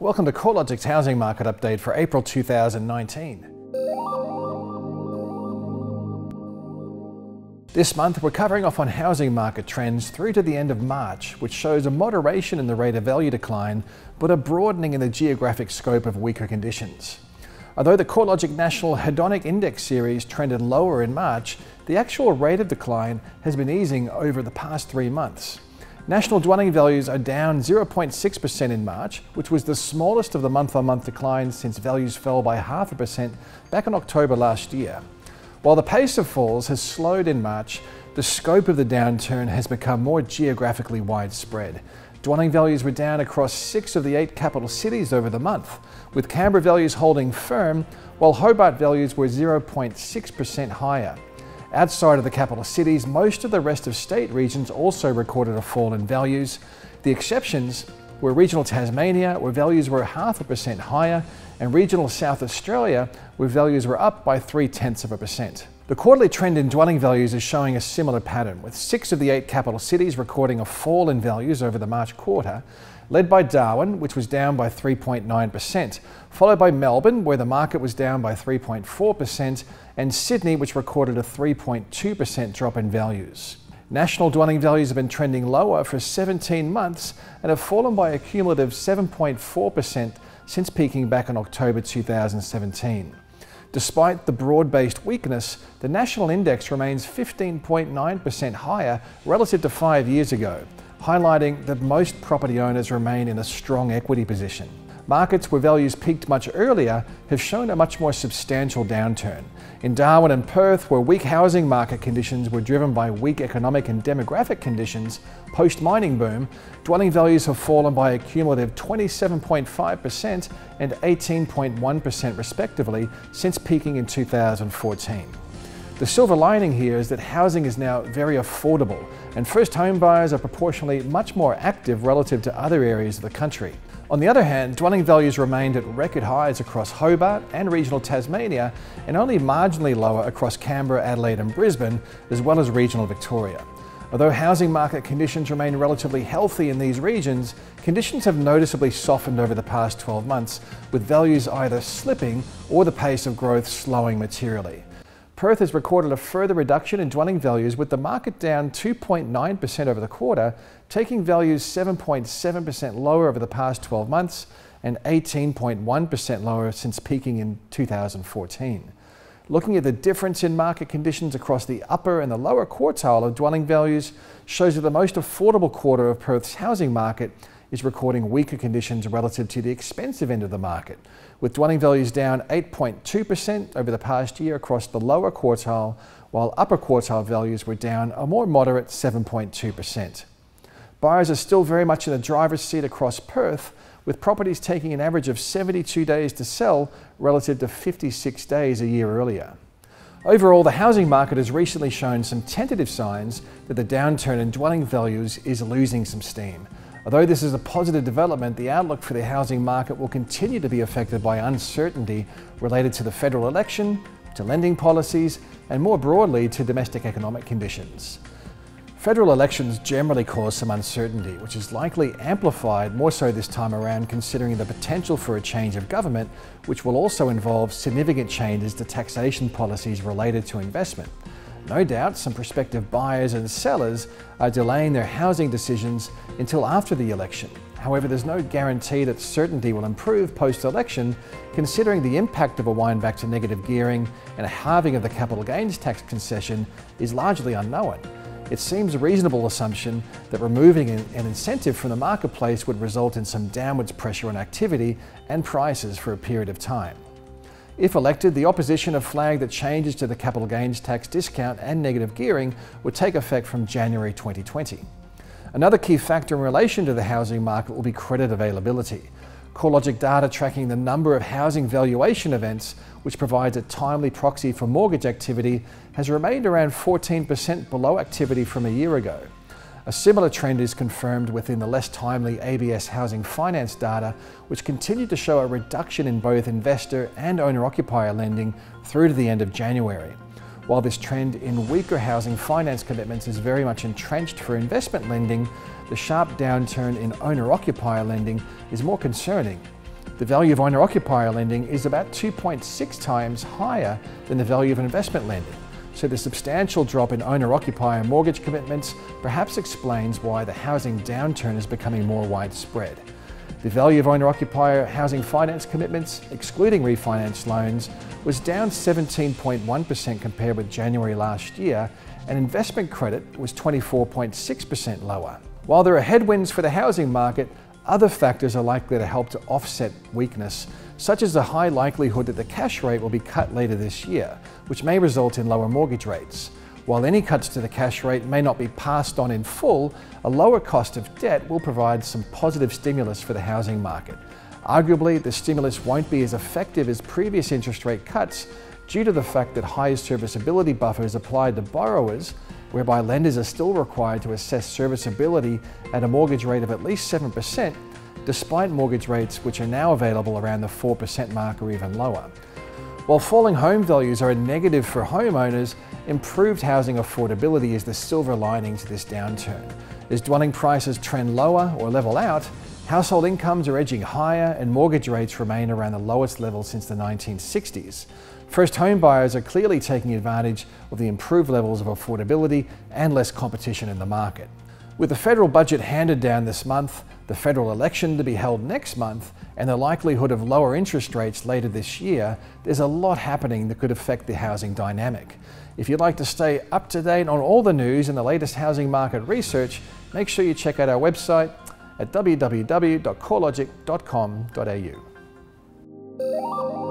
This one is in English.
Welcome to CoreLogic's housing market update for April 2019. This month we're covering off on housing market trends through to the end of March, which shows a moderation in the rate of value decline, but a broadening in the geographic scope of weaker conditions. Although the CoreLogic National Hedonic Index series trended lower in March, the actual rate of decline has been easing over the past 3 months. National dwelling values are down 0.6% in March, which was the smallest of the month-on-month declines since values fell by 0.5% back in October last year. While the pace of falls has slowed in March, the scope of the downturn has become more geographically widespread. Dwelling values were down across 6 of the 8 capital cities over the month, with Canberra values holding firm, while Hobart values were 0.6% higher. Outside of the capital cities, most of the rest of state regions also recorded a fall in values. The exceptions were regional Tasmania, where values were 0.5% higher, and regional South Australia, where values were up by 0.3%. The quarterly trend in dwelling values is showing a similar pattern, with 6 of the 8 capital cities recording a fall in values over the March quarter, led by Darwin, which was down by 3.9%, followed by Melbourne, where the market was down by 3.4%, and Sydney, which recorded a 3.2% drop in values. National dwelling values have been trending lower for 17 months and have fallen by a cumulative 7.4% since peaking back in October 2017. Despite the broad-based weakness, the national index remains 15.9% higher relative to 5 years ago, highlighting that most property owners remain in a strong equity position. Markets where values peaked much earlier have shown a much more substantial downturn. In Darwin and Perth, where weak housing market conditions were driven by weak economic and demographic conditions post-mining boom, dwelling values have fallen by a cumulative 27.5% and 18.1% respectively since peaking in 2014. The silver lining here is that housing is now very affordable, and first home buyers are proportionally much more active relative to other areas of the country. On the other hand, dwelling values remained at record highs across Hobart and regional Tasmania, and only marginally lower across Canberra, Adelaide and Brisbane, as well as regional Victoria. Although housing market conditions remain relatively healthy in these regions, conditions have noticeably softened over the past 12 months, with values either slipping or the pace of growth slowing materially. Perth has recorded a further reduction in dwelling values, with the market down 2.9% over the quarter, taking values 7.7% lower over the past 12 months and 18.1% lower since peaking in 2014. Looking at the difference in market conditions across the upper and the lower quartile of dwelling values shows that the most affordable quarter of Perth's housing market is recording weaker conditions relative to the expensive end of the market, with dwelling values down 8.2% over the past year across the lower quartile, while upper quartile values were down a more moderate 7.2%. Buyers are still very much in the driver's seat across Perth, with properties taking an average of 72 days to sell relative to 56 days a year earlier. Overall, the housing market has recently shown some tentative signs that the downturn in dwelling values is losing some steam. Although this is a positive development, the outlook for the housing market will continue to be affected by uncertainty related to the federal election, to lending policies, and more broadly to domestic economic conditions. Federal elections generally cause some uncertainty, which is likely amplified more so this time around, considering the potential for a change of government, which will also involve significant changes to taxation policies related to investment. No doubt some prospective buyers and sellers are delaying their housing decisions until after the election. However, there's no guarantee that certainty will improve post-election, considering the impact of a wind back to negative gearing and a halving of the capital gains tax concession is largely unknown. It seems a reasonable assumption that removing an incentive from the marketplace would result in some downwards pressure on activity and prices for a period of time. If elected, the opposition have flagged that changes to the capital gains tax discount and negative gearing would take effect from January 2020. Another key factor in relation to the housing market will be credit availability. CoreLogic data tracking the number of housing valuation events, which provides a timely proxy for mortgage activity, has remained around 14% below activity from a year ago. A similar trend is confirmed within the less timely ABS housing finance data, which continued to show a reduction in both investor and owner-occupier lending through to the end of January. While this trend in weaker housing finance commitments is very much entrenched for investment lending, the sharp downturn in owner-occupier lending is more concerning. The value of owner-occupier lending is about 2.6 times higher than the value of investment lending. So the substantial drop in owner-occupier mortgage commitments perhaps explains why the housing downturn is becoming more widespread. The value of owner-occupier housing finance commitments, excluding refinance loans, was down 17.1% compared with January last year, and investment credit was 24.6% lower. While there are headwinds for the housing market, other factors are likely to help to offset weakness, such as the high likelihood that the cash rate will be cut later this year, which may result in lower mortgage rates. While any cuts to the cash rate may not be passed on in full, a lower cost of debt will provide some positive stimulus for the housing market. Arguably, the stimulus won't be as effective as previous interest rate cuts due to the fact that high serviceability buffers applied to borrowers, whereby lenders are still required to assess serviceability at a mortgage rate of at least 7%, despite mortgage rates which are now available around the 4% mark or even lower. While falling home values are a negative for homeowners, improved housing affordability is the silver lining to this downturn. As dwelling prices trend lower or level out, household incomes are edging higher and mortgage rates remain around the lowest level since the 1960s. First home buyers are clearly taking advantage of the improved levels of affordability and less competition in the market. With the federal budget handed down this month, the federal election to be held next month, and the likelihood of lower interest rates later this year, there's a lot happening that could affect the housing dynamic. If you'd like to stay up to date on all the news and the latest housing market research, make sure you check out our website at www.corelogic.com.au.